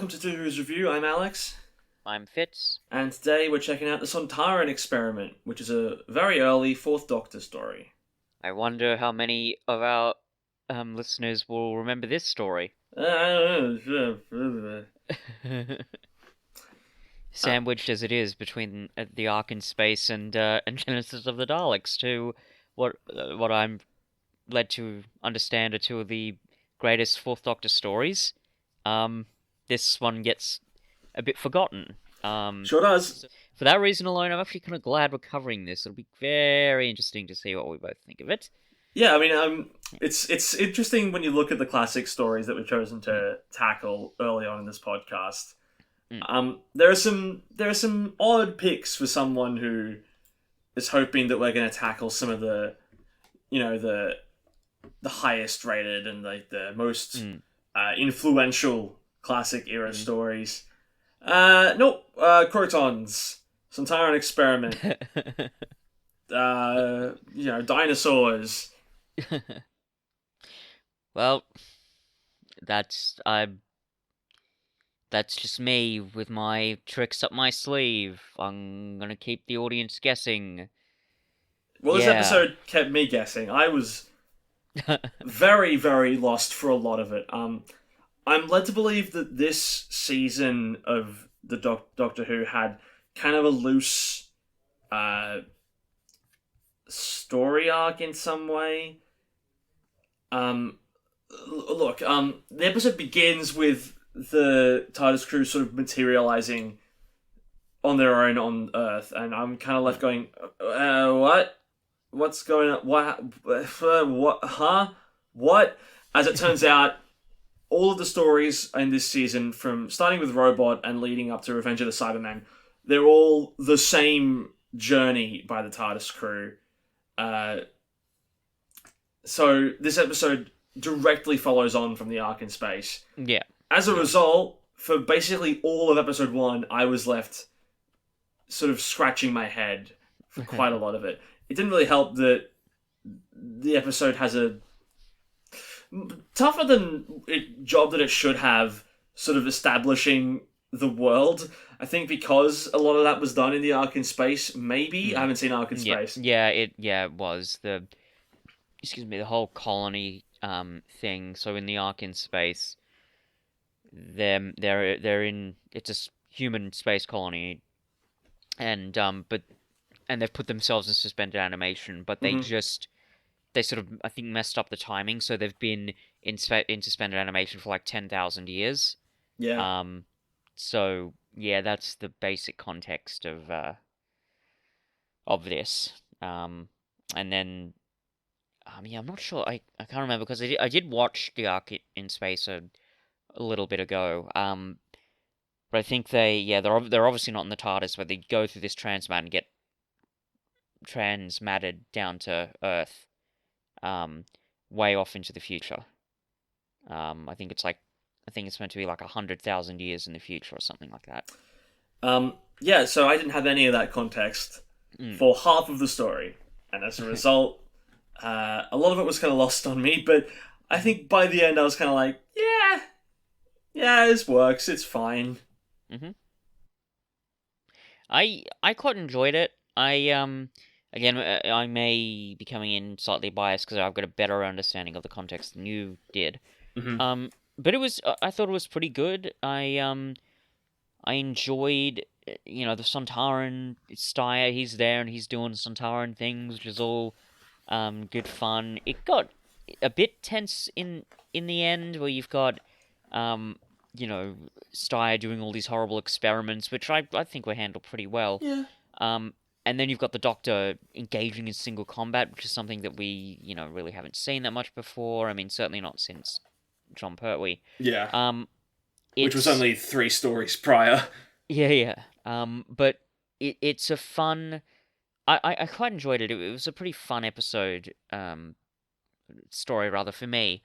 welcome to Tutu's Review. I'm Alex, I'm Fitz. and today we're checking out the Sontaran Experiment, which is a very early Fourth Doctor story. I wonder how many of our listeners will remember this story. I don't know. Sandwiched as it is between the Ark in Space and Genesis of the Daleks, to what I'm led to understand are two of the greatest Fourth Doctor stories. Um, this one gets a bit forgotten. Sure does. So for that reason alone, I'm actually kind of glad we're covering this. It'll be very interesting to see what we both think of it. Yeah, it's interesting when you look at the classic stories that we've chosen to tackle early on in this podcast. Mm. There are some odd picks for someone who is hoping that we're going to tackle some of the, the highest rated and like the most influential classic era stories. Nope. Crotons, Sontaran Experiment. Dinosaurs. Well, that's that's just me with my tricks up my sleeve. I'm gonna keep the audience guessing. Well, this Yeah. episode kept me guessing. I was very, very lost for a lot of it. I'm led to believe that this season of the Doctor Who had kind of a loose story arc in some way. Look, the episode begins with the TARDIS crew sort of materializing on their own on Earth, and I'm kind of left going, what? What's going on? What? Huh? What? As it turns out, all of the stories in this season, from starting with Robot and leading up to Revenge of the Cybermen, they're all the same journey by the TARDIS crew. So this episode directly follows on from the Ark in Space. Yeah. As a result, for basically all of episode 1, I was left sort of scratching my head for quite a lot of it. It didn't really help that the episode has a tougher than job that it should have, sort of establishing the world. I think because a lot of that was done in the Ark in Space. Maybe I haven't seen Ark in Space. It was the whole colony thing. So in the Ark in Space, they're in, it's a human space colony, and they've put themselves in suspended animation, but they sort of, I think, messed up the timing, so they've been in suspended animation for like 10,000 years. Yeah. So yeah, that's the basic context of this. And then yeah, I'm not sure. I can't remember because I did watch the Ark in Space a little bit ago. But I think they're obviously not in the TARDIS, where they go through this transmat and get transmatted down to Earth, way off into the future. I think it's meant to be like 100,000 years in the future or something like that. Yeah, so I didn't have any of that context for half of the story, and as a result, a lot of it was kind of lost on me. But I think by the end, I was kind of like, yeah, this works. It's fine. Mm-hmm. I quite enjoyed it. Again, I may be coming in slightly biased because I've got a better understanding of the context than you did. Mm-hmm. But I thought it was pretty good. I enjoyed, the Sontaran Steyr. He's there and he's doing Sontaran things, which is all good fun. It got a bit tense in the end, where you've got Steyr doing all these horrible experiments, which I think were handled pretty well. Yeah. And then you've got the Doctor engaging in single combat, which is something that we, really haven't seen that much before. I mean, certainly not since John Pertwee. Yeah. Which was only 3 stories prior. Yeah. But it's a fun. I quite enjoyed it. It was a pretty fun episode. Story rather for me.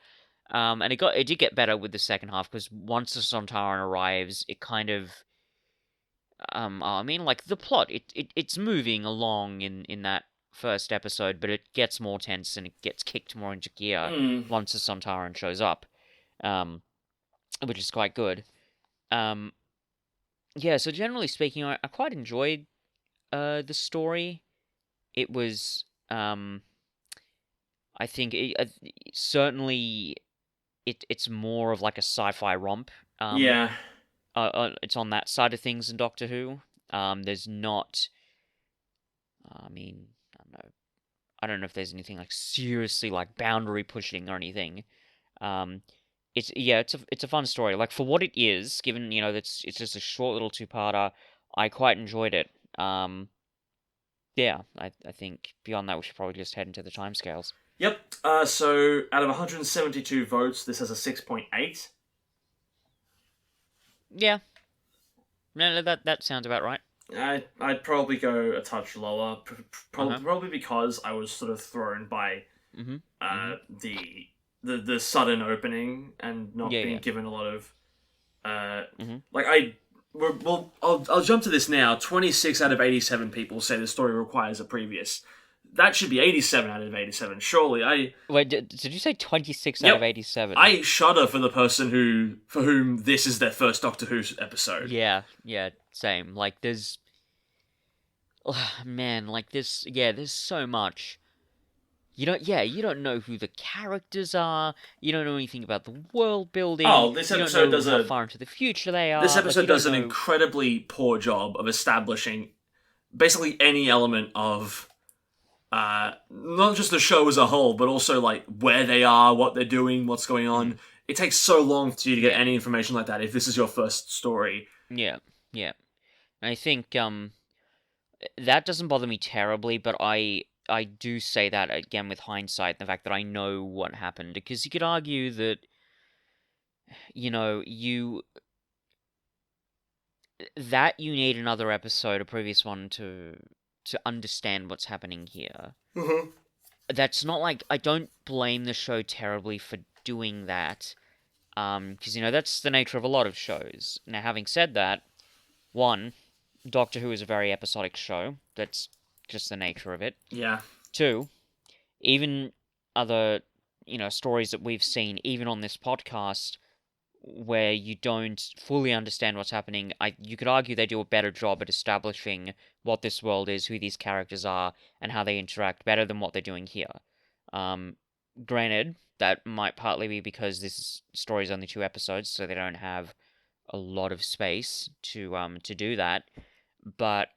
And it did get better with the second half, because once the Sontaran arrives, it kind of like the plot, it's moving along in that first episode, but it gets more tense and it gets kicked more into gear once the Sontaran shows up, which is quite good. Um, yeah. So generally speaking, I quite enjoyed the story. It was I think certainly it's more of like a sci-fi romp. Um, Yeah. it's on that side of things in Doctor Who. There's not. I mean, I don't know. I don't know if there's anything like seriously like boundary pushing or anything. Um, it's yeah, it's a fun story. Like for what it is, given that's it's just a short little two-parter. I quite enjoyed it. Yeah, I think beyond that we should probably just head into the timescales. Yep. So out of 172 votes, this has a 6.8. Yeah, no, that sounds about right. I'd probably go a touch lower, Uh huh. probably because I was sort of thrown by Mhm. uh, Mhm. the the sudden opening and not Yeah, being yeah. given a lot of uh, Mhm. like I. Well, I'll jump to this now. 26 out of 87 people say the story requires a previous. That should be 87 out of 87. Surely, Wait, did you say 26 out of Yep, 87? I shudder for the person for whom this is their first Doctor Who episode. Yeah, yeah, same. Like there's man, like this yeah, there's so much. You don't know who the characters are. You don't know anything about the world building. Oh, this You don't episode know does how a far into the future they this are. Like you episode don't does an know. incredibly poor job of establishing basically any element of not just the show as a whole, but also like where they are, what they're doing, what's going Mhm. on. It takes so long for you to get Yeah, any information like that if this is your first story. yeah, yeah. And I think that doesn't bother me terribly, but I do say that again with hindsight, the fact that I know what happened, because you could argue that you you need another episode, a previous one, to understand what's happening here. Mm-hmm. That's not like I don't blame the show terribly for doing that, because that's the nature of a lot of shows. Now, having said that, one, Doctor Who is a very episodic show. That's just the nature of it. Yeah, Two, even other stories that we've seen, even on this podcast, where you don't fully understand what's happening, you could argue they do a better job at establishing what this world is, who these characters are, and how they interact better than what they're doing here. Um, Granted, that might partly be because this story is only 2 episodes, so they don't have a lot of space to do that. But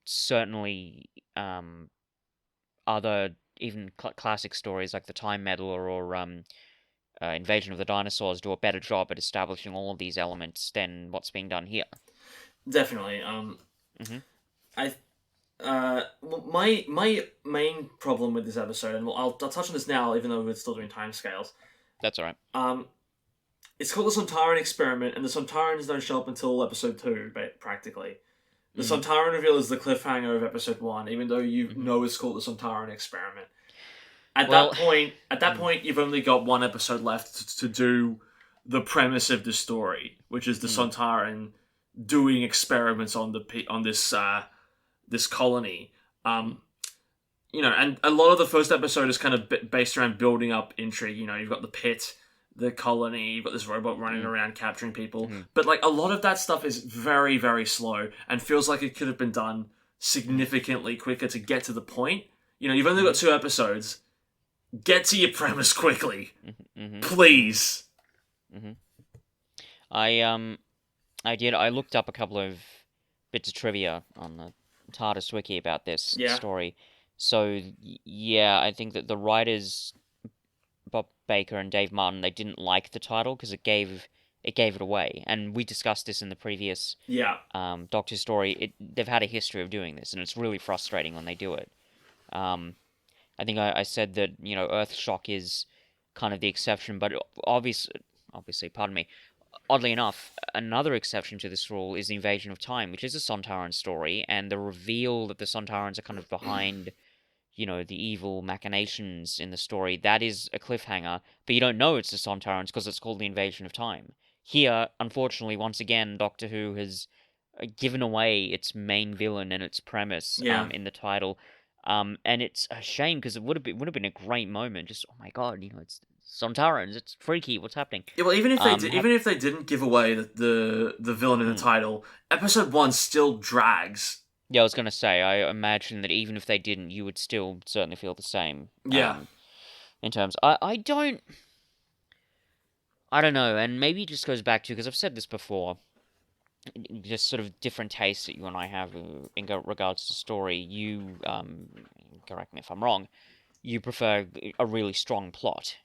certainly, other even classic stories like the Time Meddler or Invasion of the Dinosaurs do a better job at establishing all of these elements than what's being done here. definitely. Hmm. I my main problem with this episode, and I'll touch on this now, even though we're still doing timescales. That's all right. Um, it's called the Sontaran Experiment, and the Sontarans don't show up until episode 2, practically. The Hmm. Sontaran reveal is the cliffhanger of episode 1, even though you Hmm. know it's called the Sontaran Experiment. Well, At that point, you've only got one episode left to do the premise of the story, which is the mm, Sontaran doing experiments on this colony. mm, Um, and a lot of the first episode is kind of based around building up intrigue. You've got the pit, the colony, you've got this robot running mm, around capturing people. mm, But like a lot of that stuff is very, very slow and feels like it could have been done mm, significantly quicker to get to the point. You've only got mm, 2 episodes. Get to your premise quickly, mm, mm, mm, please. mm. I looked up a couple of bits of trivia on the TARDIS wiki about this Yeah, story. So yeah, I think that the writers Bob Baker and Dave Martin, they didn't like the title because it gave it away. And we discussed this in the previous yeah, Doctor story. They've had a history of doing this, and it's really frustrating when they do it. Um, I think I said that Earthshock is kind of the exception, but obviously, pardon me. Oddly enough, another exception to this rule is the Invasion of Time, which is a Sontaran story, and the reveal that the Sontarans are kind of behind the evil machinations in the story, that is a cliffhanger, but you don't know it's the Sontarans because it's called the Invasion of Time. Here, unfortunately, once again, Doctor Who has given away its main villain and its premise yeah. in the title. And it's a shame because it would have been a great moment. Just oh my god, it's Sontarans. It's freaky. What's happening? Yeah, well, even if they Have even if they didn't give away the villain in the mm, title, episode one still drags. yeah, I was gonna say. I imagine that even if they didn't, you would still certainly feel the same. Yeah, In terms, I don't know, and maybe it just goes back to because I've said this before. Just sort of different tastes that you and I have in regards to story. You correct me if I'm wrong. You prefer a really strong plot.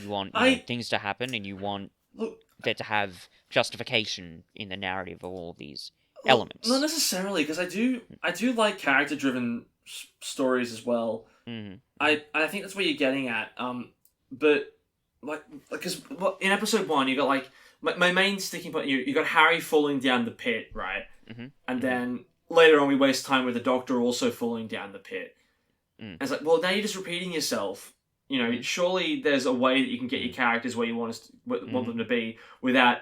You want, I things to happen, and you want look. there to have justification in the narrative of all these Well, not elements. necessarily, because I do like character driven stories as well. Mm-hmm. I think that's what you're getting at. But like because in episode one you got like my main sticking point. You got Harry falling down the pit, right? Mm-hmm. And Mm-hmm. then later on we waste time with the Doctor also falling down the pit. Mm. And it's like, well, now you're just repeating yourself. Mm-hmm. Surely there's a way that you can get your Mm-hmm. characters where you want Mm-hmm. them to be without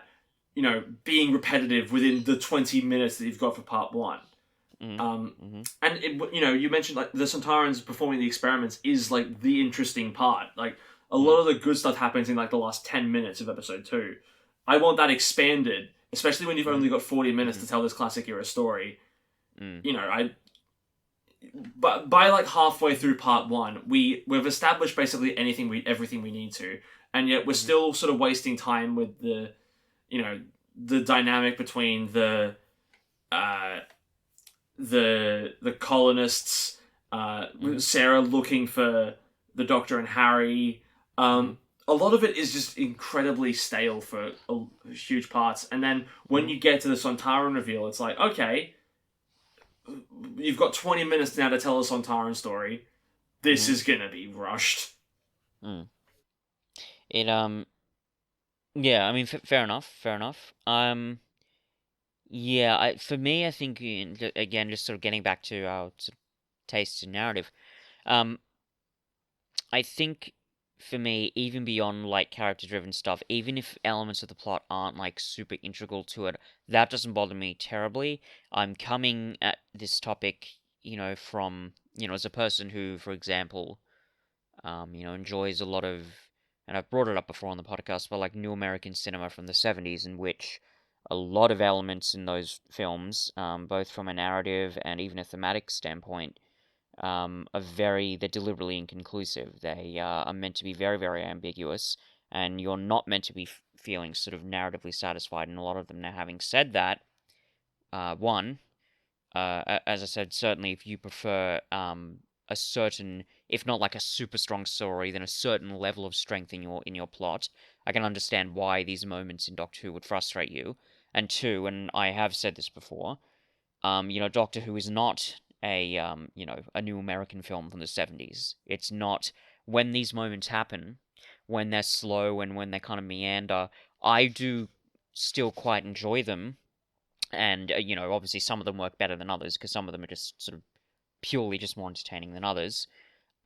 being repetitive within the 20 minutes that you've got for part one. Um, Mm-hmm. and you mentioned like the Sontarans performing the experiments is like the interesting part. Like a lot of the good stuff happens in like the last 10 minutes of episode two. I want that expanded, especially when you've Mm-hmm. only got 40 minutes Mm-hmm. to tell this classic era story. Mm-hmm. I but by like halfway through part one, we've established basically everything we need to, and yet we're Mm-hmm. still sort of wasting time with the dynamic between uh, the colonists, Mm-hmm. Sarah looking for the Doctor and Harry. Mm-hmm. A lot of it is just incredibly stale for huge parts, and then when you get to the Sontaran reveal, it's like, okay, you've got 20 minutes now to tell a Sontaran story. This Mm-hmm. is gonna be rushed. Mm. It Yeah, I mean, fair enough, fair enough. Yeah, for me, I think again, just sort of getting back to our sort of tastes and narrative. Um, I think for me, even beyond like character-driven stuff, even if elements of the plot aren't like super integral to it, that doesn't bother me terribly. I'm coming at this topic, from as a person who, for example, enjoys a lot of, and I've brought it up before on the podcast, but like new American cinema from the 70s, in which a lot of elements in those films, both from a narrative and even a thematic standpoint, they're deliberately inconclusive. They are meant to be very, very ambiguous, and you're not meant to be feeling sort of narratively satisfied in a lot of them. Now, having said that, one, as I said, certainly if you prefer a certain, if not like a super strong story, then a certain level of strength in your plot, I can understand why these moments in Doctor Who would frustrate you. And two, and I have said this before, Doctor Who is not a new American film from the 70s. It's not. When these moments happen, when they're slow and when they kind of meander, I do still quite enjoy them, and obviously some of them work better than others because some of them are just sort of purely just more entertaining than others.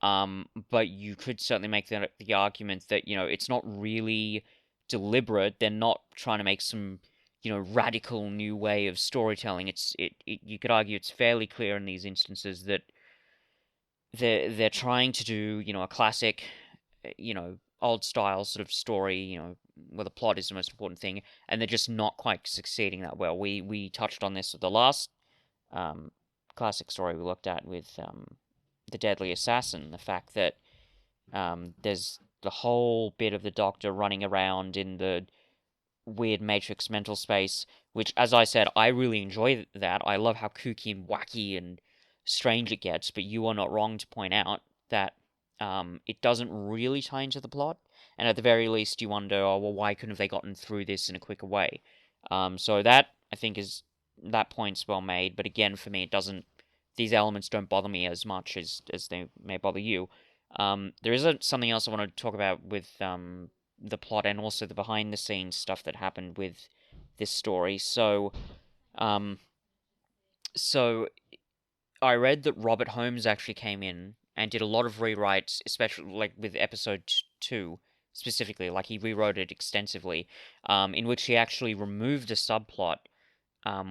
But you could certainly make the argument that it's not really deliberate. They're not trying to make some radical new way of storytelling. You could argue it's fairly clear in these instances that they're trying to do a classic old style sort of story, where the plot is the most important thing, and they're just not quite succeeding that well. We touched on this with the last um, classic story we looked at with the Deadly Assassin. The fact that there's the whole bit of the Doctor running around in the weird Matrix mental space, which, as I said, I really enjoy that. I love how kooky and wacky and strange it gets, but you are not wrong to point out that it doesn't really tie into the plot, and at the very least, you wonder, oh well, why couldn't have they gotten through this in a quicker way? So that I think is that point's well made, but again, for me, it doesn't. These elements don't bother me as much as they may bother you. There is something else I want to talk about with the plot and also the behind the scenes stuff that happened with this story. Um, so I read that Robert Holmes actually came in and did a lot of rewrites, especially like with episode two specifically. Like he rewrote it extensively, in which he actually removed a subplot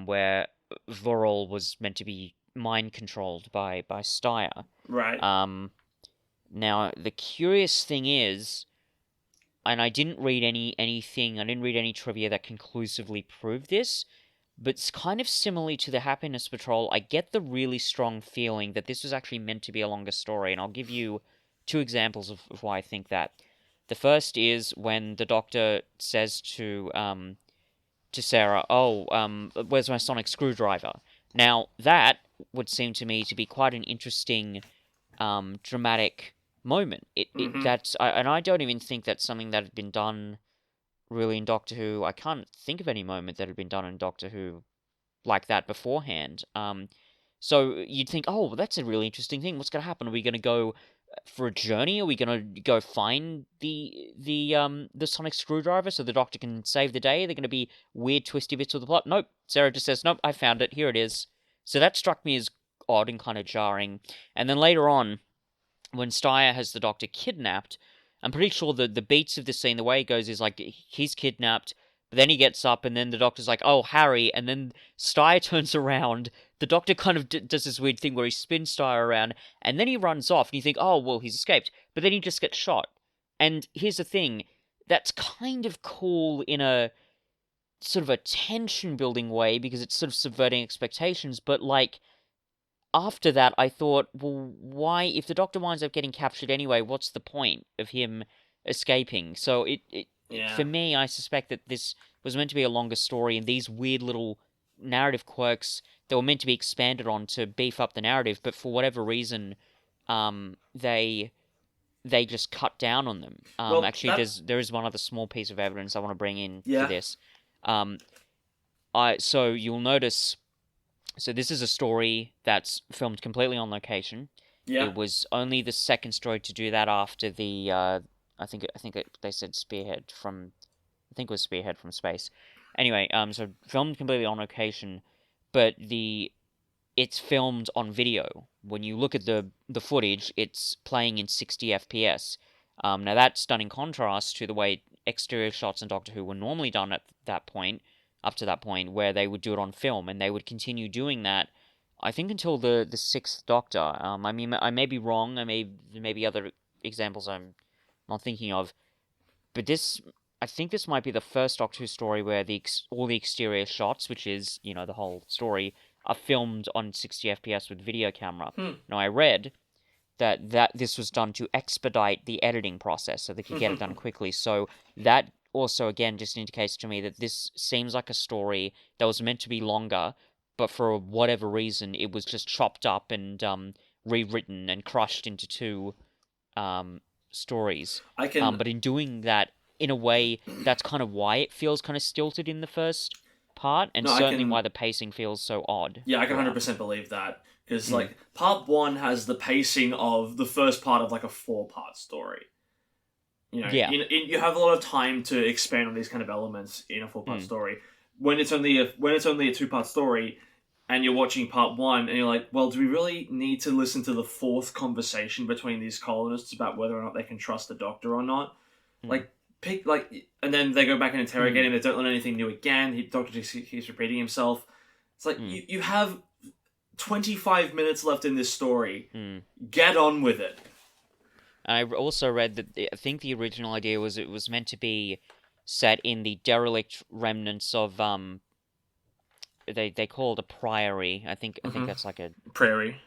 where Vorol was meant to be mind controlled by Steyr. Right. Um, Now the curious thing is, I didn't read anything. I didn't read any trivia that conclusively proved this. But it's kind of similarly to the Happiness Patrol. I get the really strong feeling that this was actually meant to be a longer story, and I'll give you two examples of why I think that. The first is when the Doctor says to Sarah, "Oh, where's my sonic screwdriver?" Now that would seem to me to be quite an interesting, dramatic moment. Mm-hmm. And I don't even think that's something that had been done really in Doctor Who. I can't think of any moment that had been done in Doctor Who like that beforehand. So you'd think, oh, well, that's a really interesting thing. What's going to happen? Are we going to go for a journey? Are we going to go find the sonic screwdriver so the Doctor can save the day? They're going to be weird, twisty bits of the plot. Nope. Sarah just says, nope, I found it. Here it is. So that struck me as odd and kind of jarring. And then later on, when Steyer has the Doctor kidnapped, I'm pretty sure the beats of the scene, the way it goes is like he's kidnapped, but then he gets up, and then the Doctor's like, "Oh, Harry," and then Steyer turns around. The Doctor kind of does this weird thing where he spins Steyer around, and then he runs off, and you think, "Oh, well, he's escaped," but then he just gets shot. And here's the thing, that's kind of cool in a sort of a tension building way because it's sort of subverting expectations, but like after that, I thought, well, why, if the Doctor winds up getting captured anyway, what's the point of him escaping? So Yeah. for me, I suspect that this was meant to be a longer story, and these weird little narrative quirks that were meant to be expanded on to beef up the narrative, but for whatever reason, they just cut down on them. Well, Actually, there is one other small piece of evidence I want to bring in for yeah. this. Um, so you'll notice. So this is a story that's filmed completely on location. Yeah. It was only the second story to do that after the they said Spearhead from I think it was Spearhead from Space. Anyway, so filmed completely on location, but it's filmed on video. When you look at the footage, it's playing in 60 FPS. Now that's done in contrast to the way exterior shots in Doctor Who were normally done at that point, up to that point, where they would do it on film, and they would continue doing that. I think until the sixth Doctor. I mean, I may be wrong. There may be other examples I'm not thinking of, but I think this might be the first Doctor Who story where all the exterior shots, which is the whole story, are filmed on 60 FPS with video camera. Now I read that this was done to expedite the editing process so they could get it done quickly. So that also again just indicates to me that this seems like a story that was meant to be longer, but for whatever reason it was just chopped up and rewritten and crushed into two stories. I can. But in doing that, in a way, that's kind of why it feels kind of stilted in the first part, and No, I certainly can. why the pacing feels so odd. Yeah, I can throughout. 100% believe that. Because, like, part one has the pacing of the first part of, like, a 4-part story. Yeah. You have a lot of time to expand on these kind of elements in a 4-part story. When it's only a 2-part story, and you're watching part one, and you're like, well, do we really need to listen to the fourth conversation between these colonists about whether or not they can trust the Doctor or not? Like, and then they go back and interrogate him. They don't learn anything new again. The Doctor just keeps repeating himself. It's like you have 25 minutes left in this story. Get on with it. I also read that I think the original idea was it was meant to be set in the derelict remnants of they call it a priory. I think that's like a Prairie.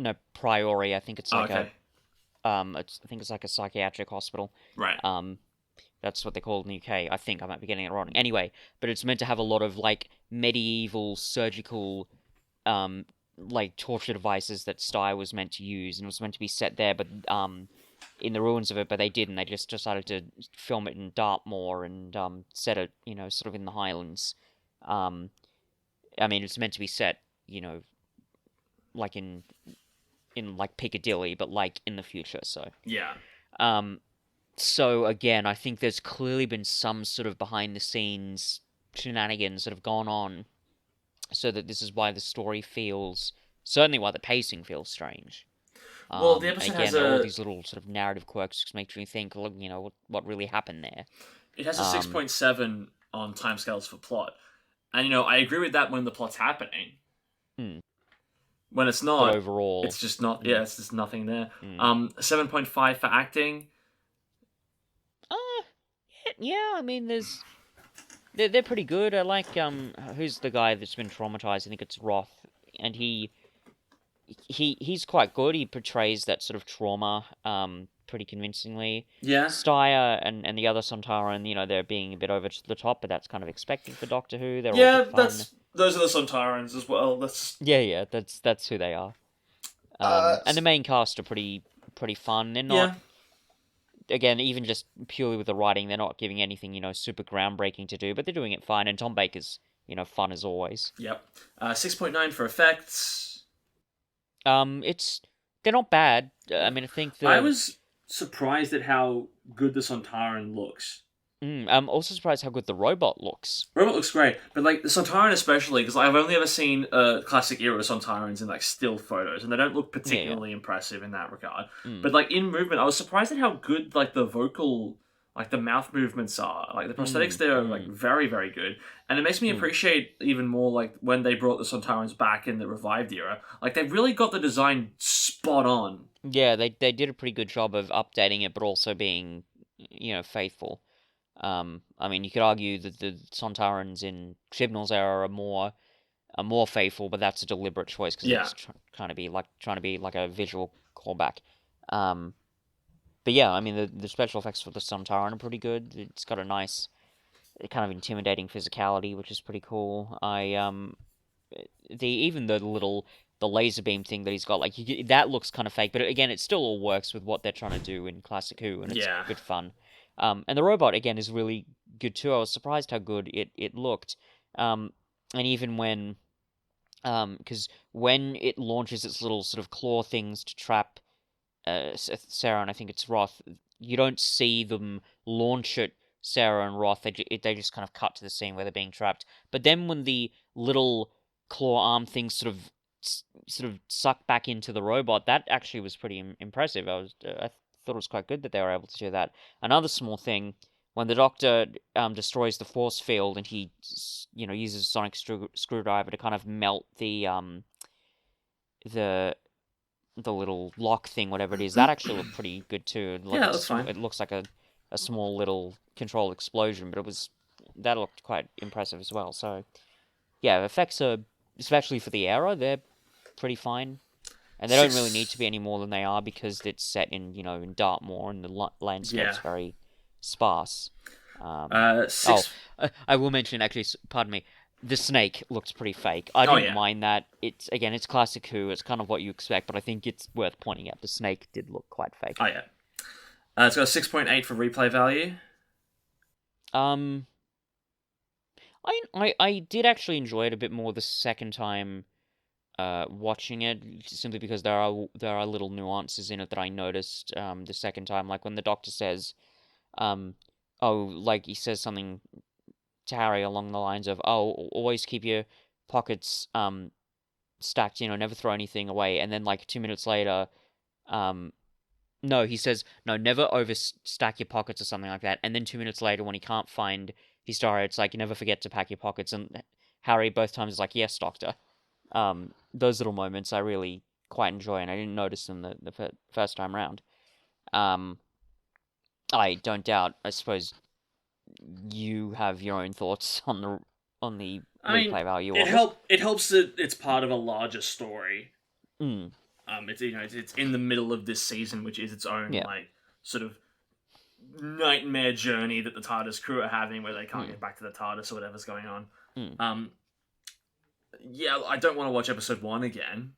no priory. I think it's like okay. I think it's like a psychiatric hospital. Right. That's what they call it in the UK. I think I might be getting it wrong. Anyway, but it's meant to have a lot of like medieval surgical like torture devices that Steyer was meant to use, and it was meant to be set there, but in the ruins of it, but they didn't. They just decided to film it in Dartmoor and set it, sort of in the Highlands. I mean, it's meant to be set, like in like Piccadilly, but like in the future. So yeah. So again, I think there's clearly been some sort of behind the scenes shenanigans that have gone on, so that this is why the story feels, certainly why the pacing feels strange. Well, the episode again, has there are all these little sort of narrative quirks which make you think, what really happened there. It has a 6.7 on timescales for plot. And, I agree with that when the plot's happening. When it's not, but overall, it's just not, it's just nothing there. 7.5 for acting. Yeah, I mean, they're pretty good. I like who's the guy that's been traumatized? I think it's Roth, and he's quite good. He portrays that sort of trauma pretty convincingly. Yeah, Steyer and the other Sontaran, they're being a bit over the top, but that's kind of expected for Doctor Who. They're all a yeah, bit fun. those are the Sontarans as well. That's Yeah, that's who they are. uh, And the main cast are pretty fun. They're not, yeah, again, even just purely with the writing, they're not giving anything, super groundbreaking to do, but they're doing it fine. And Tom Baker's, fun as always. yep. 6.9 for effects. It's they're not bad. I mean, I think I the was surprised at how good the Sontaran looks. I'm also surprised how good the robot looks. Robot looks great, but like the Sontaran especially, because I've only ever seen classic era Sontarans in like still photos, and they don't look Yeah. particularly impressive in that regard. Mm. But like in movement, I was surprised at how good like the vocal, like the mouth movements are. Like the prosthetics there are like very very good, and it makes me appreciate even more like when they brought the Sontarans back in the revived era. Like they really got the design spot on. Yeah, they did a pretty good job of updating it, but also being, faithful. I mean, you could argue that the Sontarans in Chibnall's era are more faithful, but that's a deliberate choice because Yeah, it's trying to be like a visual callback. Um, but yeah, I mean the special effects for the Sontaran are pretty good. It's got a nice kind of intimidating physicality, which is pretty cool. Even the laser beam thing that he's got, like that looks kind of fake, but again, it still all works with what they're trying to do in Classic Who, and it's yeah. good fun. And the robot again is really good too. I was surprised how good it looked. And even because when it launches its little sort of claw things to trap Sarah and I think it's Roth, you don't see them launch at Sarah and Roth. They just kind of cut to the scene where they're being trapped. But then when the little claw arm things sort of suck back into the robot, that actually was pretty impressive. I thought it was quite good that they were able to do that. Another small thing. When the Doctor destroys the force field and he, uses a sonic screwdriver to kind of melt the the little lock thing, whatever it is, that actually looked pretty good too. Like Yeah, that's fine. it looks like a small little controlled explosion, but that looked quite impressive as well. So yeah, effects are, especially for the era, they're pretty fine, and they don't really need to be any more than they are because it's set in Dartmoor and the landscape's very sparse. Six. I will mention actually, pardon me. The snake looks pretty fake. I didn't mind that. It's classic Who. It's kind of what you expect, but I think it's worth pointing out the snake did look quite fake. Oh yeah. It's got a 6.8 for replay value. I did actually enjoy it a bit more the second time watching it, simply because there are little nuances in it that I noticed the second time, like when the Doctor says, like he says something to Harry along the lines of, "Oh, always keep your pockets stacked, never throw anything away." And then like 2 minutes later, no, he says, "No, never overstack your pockets" or something like that. And then 2 minutes later, when he can't find his diary, it's like, "You never forget to pack your pockets." And Harry both times is like, "Yes, Doctor." Those little moments I really quite enjoy, and I didn't notice them the first time round. I don't doubt, I suppose you have your own thoughts on the replay value of it. It helps that it's part of a larger story. Mm. It's in the middle of this season, which is its own Yeah. like sort of nightmare journey that the TARDIS crew are having, where they can't get back to the TARDIS or whatever's going on. Yeah, I don't want to watch episode 1 again.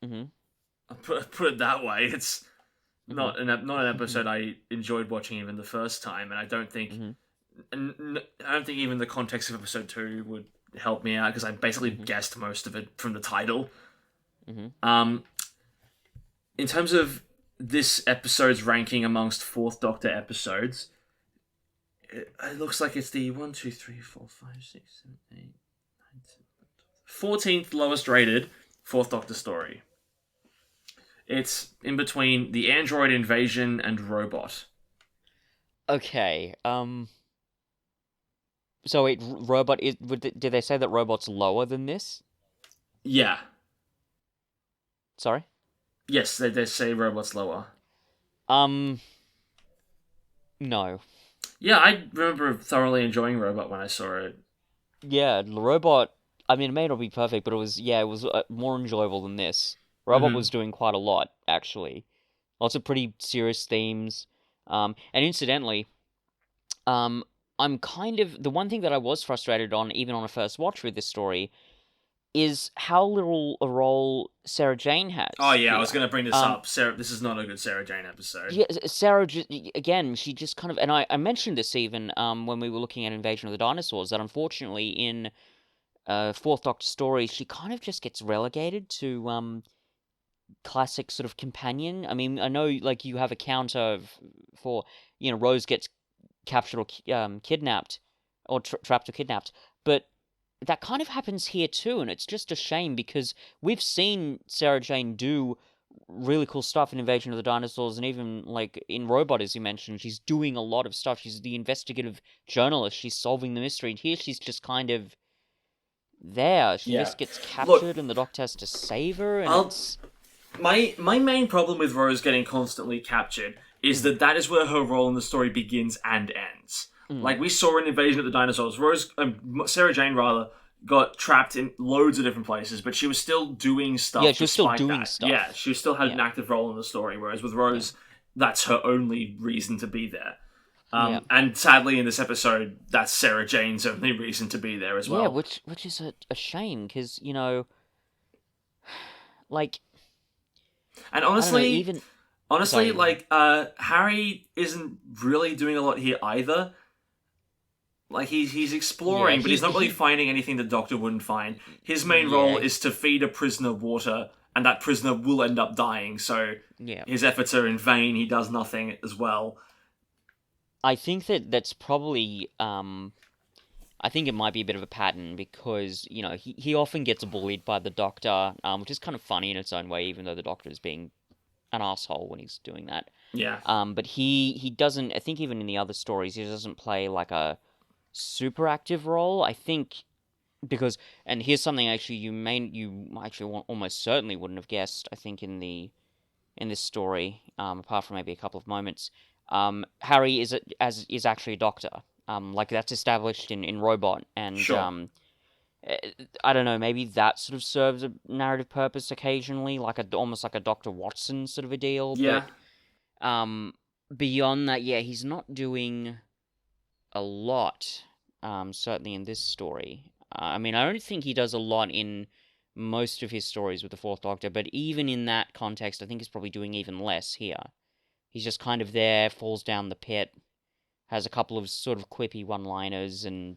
Mm-hmm. Put it that way. It's not an episode I enjoyed watching even the first time, and I don't think I don't think even the context of episode 2 would help me out because I basically guessed most of it from the title. In terms of this episode's ranking amongst Fourth Doctor episodes, it looks like it's the 1, 2, 3, 4, 5, 6, 7, 8, 9, 10, 14th lowest rated Fourth Doctor story. It's in between the android invasion and robot. Okay. So wait, robot is? Did they say that robot's lower than this? Yeah. Sorry. Yes, they say robot's lower. No. Yeah, I remember thoroughly enjoying Robot when I saw it. Yeah, the Robot. I mean, it may not be perfect, but it was more enjoyable than this. Robot Hmm. was doing quite a lot, actually. Lots of pretty serious themes. And incidentally, um, I'm kind of the one thing that I was frustrated on, even on a first watch with this story, is how little a role Sarah Jane Oh has yeah, I here. was going to bring this Um, up. Sarah, this is not a good Sarah Jane episode. yeah, Sarah, again, she just kind of, and I mentioned this even when we were looking at Invasion of the Dinosaurs, that unfortunately in Fourth Doctor stories, she kind of just gets relegated to classic sort of companion. I mean, I know like you have a counter for, Rose gets captured or kidnapped, or trapped or kidnapped, but that kind of happens here too, and it's just a shame because we've seen Sarah Jane do really cool stuff in Invasion of the Dinosaurs, and even like in Robot, as you mentioned, she's doing a lot of stuff. She's the investigative journalist. She's solving the mystery, and here she's just kind of there. She Yeah. just gets Look, captured, and the Doctor has to save her, and I'll it's my main problem with Rose getting constantly captured is mm, that is where her role in the story begins and ends. mm. Like we saw in Invasion of the Dinosaurs, Sarah Jane rather got trapped in loads of different places, but she was still doing Yeah, stuff she was still despite doing that. Yeah, stuff. she still had Yeah, an active role in the story. Whereas with yeah, Rose, that's her only reason to be there. yeah. And sadly, in this episode, that's Sarah Jane's only reason to be there as Yeah, well. which is a shame because like And I don't know, honestly, even honestly, sorry, like Harry isn't really doing a lot here either. Like he's yeah, exploring, but he's not really finding anything the Doctor wouldn't find. His main role yeah, is to feed a prisoner water, and that prisoner will end up dying. So yeah. his efforts are in vain. He does nothing as well. I think that's probably I think it might be a bit of a pattern because he often gets bullied by the Doctor, which is kind of funny in its own way, even though the Doctor is being an asshole when he's doing that. Yeah, But he doesn't. I think even in the other stories, he doesn't play like a super active role. I think because, and here's something actually you actually almost certainly wouldn't have guessed. I think in this story, apart from maybe a couple of moments, Harry is actually a doctor. Like that's established in Robot, and sure. eh, I don't know, maybe that sort of serves a narrative purpose occasionally, like almost like a Doctor Watson sort of a deal. Yeah, But um, beyond that, yeah, he's not doing a lot. Certainly in this story. I mean, I don't think he does a lot in most of his stories with the Fourth Doctor, but even in that context, I think he's probably doing even less here. He's just kind of there, falls down the pit, has a couple of sort of quippy one-liners, and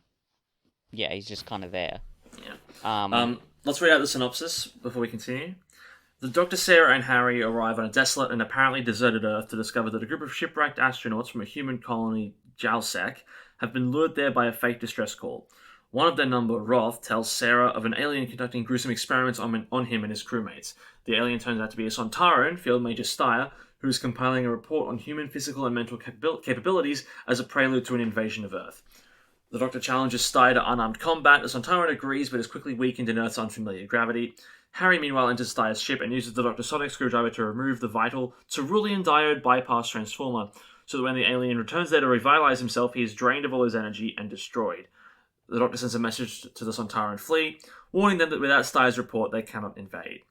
yeah, he's just kind of there. yeah. Um, Let's read out the synopsis before we continue. The Doctor, Sarah, and Harry arrive on a desolate and apparently deserted Earth to discover that a group of shipwrecked astronauts from a human colony, Jalsek, have been lured there by a fake distress call. One of their number, Roth, tells Sarah of an alien conducting gruesome experiments on him and his crewmates. The alien turns out to be a Sontaran, Field Major Steyer, who is compiling a report on human physical and mental capabilities as a prelude to an invasion of Earth. The Doctor challenges Steyer to unarmed combat. The Sontaran agrees, but is quickly weakened in Earth's unfamiliar gravity. Harry, meanwhile, enters Steyer's ship and uses the Doctor's sonic screwdriver to remove the vital cerulean diode bypass transformer, so that when the alien returns there to revitalize himself, he is drained of all his energy and destroyed. The Doctor sends a message to the Sontaran fleet, warning them that without Steyer's report, they cannot invade.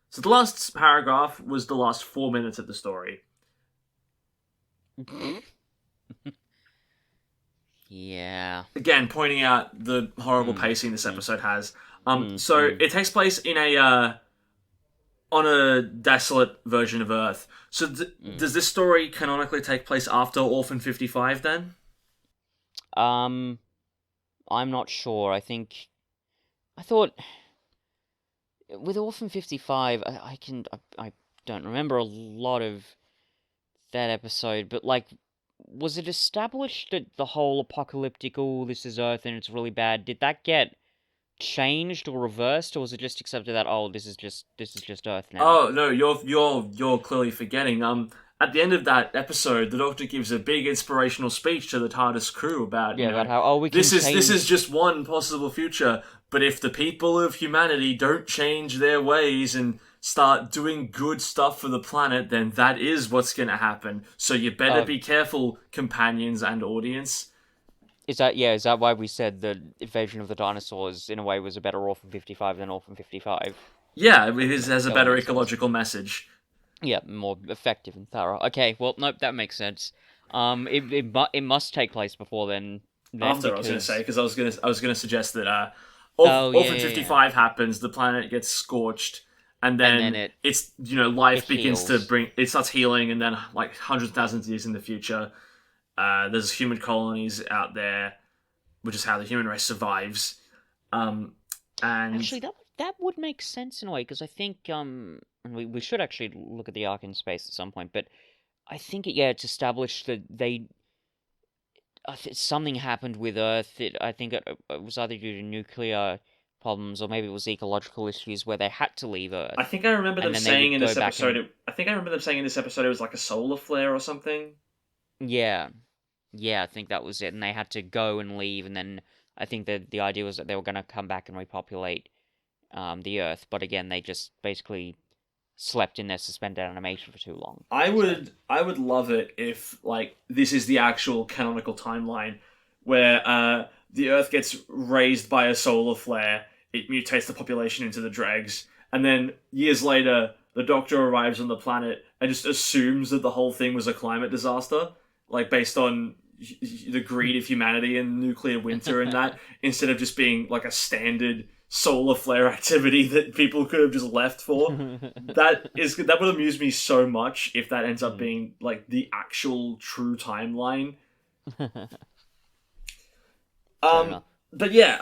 So the last paragraph was the last 4 minutes of the story. yeah. Again, pointing out the horrible Mm, pacing this mm, episode has. mm, So mm, it takes place in on a desolate version of Earth. So mm. does this story canonically take place after Orphan 55 then? Um, I'm not sure. I thought with Orphan 55, I don't remember a lot of that episode, but like, was it established that the whole apocalyptic, oh, this is Earth and it's really bad? Did that get changed or reversed, or was it just accepted that this is just Earth now? Oh no, you're clearly forgetting. At the end of that episode, the Doctor gives a big inspirational speech to the TARDIS crew about, Yeah, about how we can this is change. just one possible future, but if the people of humanity don't change their ways and start doing good stuff for the planet, then that is what's going to happen. So you better Uh, be careful, companions and audience. is that why we said the Invasion of the Dinosaurs in a way was a better Orphan 55 than Orphan 55? Yeah, it has a That would better make sense. ecological message. Yeah, more effective and thorough. Okay, well, nope, that makes sense. It must take place before then After I was going to say, because because I was going to suggest that oh yeah, Orphan yeah, fifty yeah, five happens, the planet gets scorched, and and then then it's it life begins to heals. bring it starts healing, and then like hundreds of thousands of years in the future, there's human colonies out there, which is how the human race survives. Um, and Actually, that would make sense in a way because I think and we should actually look at the arc in space at some point, but I think it's established that something happened with Earth. I think it was either due to nuclear problems or maybe it was ecological issues where they had to leave I Earth, think I remember and them then they saying would in go this back episode. and I think I remember them saying in this episode it was like a solar flare or something. yeah, yeah, I think that was it. And they had to go and leave, and then I think that the idea was that they were going to come back and repopulate the Earth, but again, they just basically slept in their suspended animation for too long. So, I would love it if like this is the actual canonical timeline where the Earth gets raised by a solar flare, it mutates the population into the dregs, and then years later the Doctor arrives on the planet and just assumes that the whole thing was a climate disaster, like based on the greed of humanity and nuclear winter and that, instead of just being like a standard solar flare activity that people could have just left for. That would amuse me so much if that ends up mm. being like the actual true timeline. Fair Um, enough. but yeah,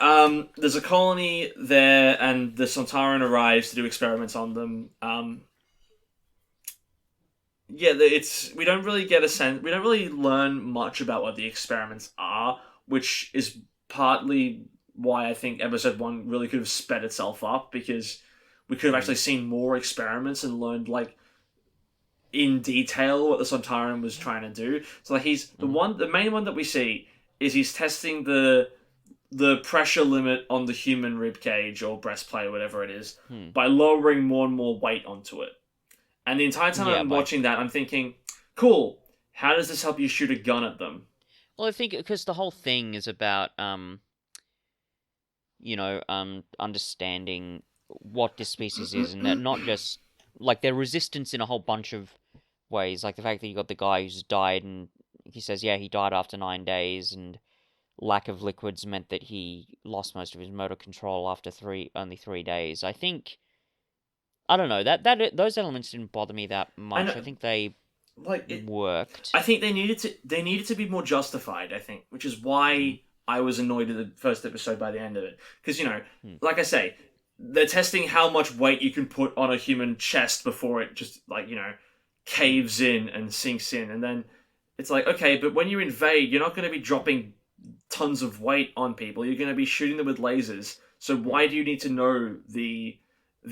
there's a colony there, and the Sontaran arrives to do experiments on them. Yeah, it's we don't really get a sense. We don't really learn much about what the experiments are, which is partly why I think episode one really could have sped itself up because we could have Mm. actually seen more experiments and learned like in detail what the Sontaran was trying to do. So like he's Mm. the main one that we see is he's testing the pressure limit on the human rib cage or breastplate or whatever it is Hmm. by lowering more and more weight onto it. And the entire time Yeah, I'm watching that, I'm thinking, cool. How does this help you shoot a gun at them? well, I think because the whole thing is about understanding what this species is, and that not just like their resistance in a whole bunch of ways, like the fact that you got the guy who's died, and he says, yeah, he died after 9 days, and lack of liquids meant that he lost most of his motor control after only 3 days. I think I don't know that those elements didn't bother me that much. I And think they like it, worked. I think they needed to be more justified. I think, which is Mm, why I was annoyed at the first episode by the end of it, because mm, like I say, they're testing how much weight you can put on a human chest before it just like mm, caves in and sinks in, and then it's like okay, but when you invade, you're not going to be dropping tons of weight on people. You're going to be shooting them with lasers. So mm, why do you need to know the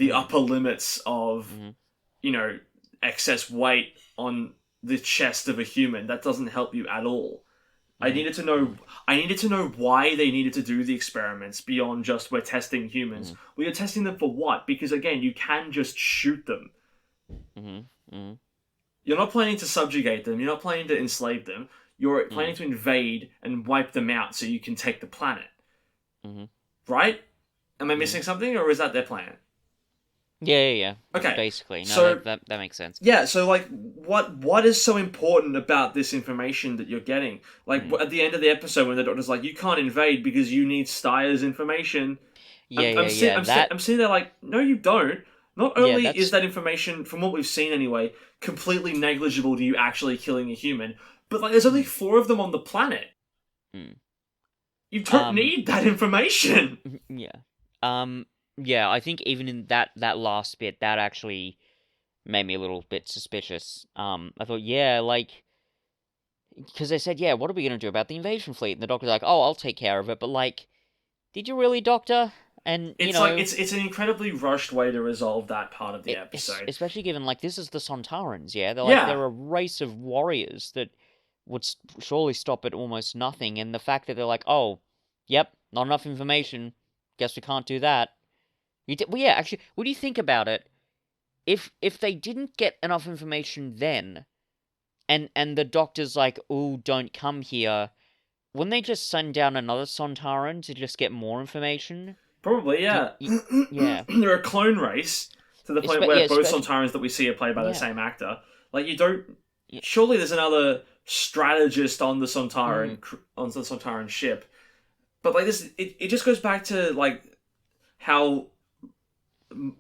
mm, upper limits of mm, you know excess weight on the chest of a human? That doesn't help you at all. I mm, needed to know. mm, I needed to know why they needed to do the experiments beyond just we're testing humans. mm, Well, you're testing them for what? Because again, you can just shoot them. mm, mm, You're not planning to subjugate them. You're not planning to enslave them. You're planning mm, to invade and wipe them out so you can take the planet. mm, Right? Am I mm. missing something, or is that their plan? Yeah. Okay, Basically, no, so that makes sense. yeah, so like, what is so important about this information that you're getting? Like Mm. at the end of the episode, when the doctor's like, "You can't invade because you need Steyer's information," Yeah. I'm sitting there like, "No, you don't." Not Yeah, only is that's that information, from what we've seen anyway, completely negligible to you actually killing a human, but like, there's only mm, four of them on the planet. mm. You don't um, need that information. yeah, yeah. I think even in that last bit, that actually made me a little bit suspicious. I thought, yeah, like because they said, yeah, what are we gonna do about the invasion fleet? And the doctor's like, oh, I'll take care of it. But like, did you really, Doctor? And It's like it's an incredibly rushed way to resolve that part of the episode. especially given like this is the Sontarans, yeah, Yeah, they're a race of warriors that would surely stop at almost nothing, and the fact that they're like, oh, yep, not enough information, guess we can't do that. Well, yeah, actually, what do you think about it? if they didn't get enough information then, and the doctor's like, "Oh, don't come here," wouldn't they just send down another Sontaran to just get more information? Probably, Do yeah. yeah, They're a clone race to the point where yeah, both especially Sontarans that we see are played by the yeah, same actor. Like, you don't. yeah. Surely there's another strategist on the Mm, Sontaran ship. But like this, it just goes back to like how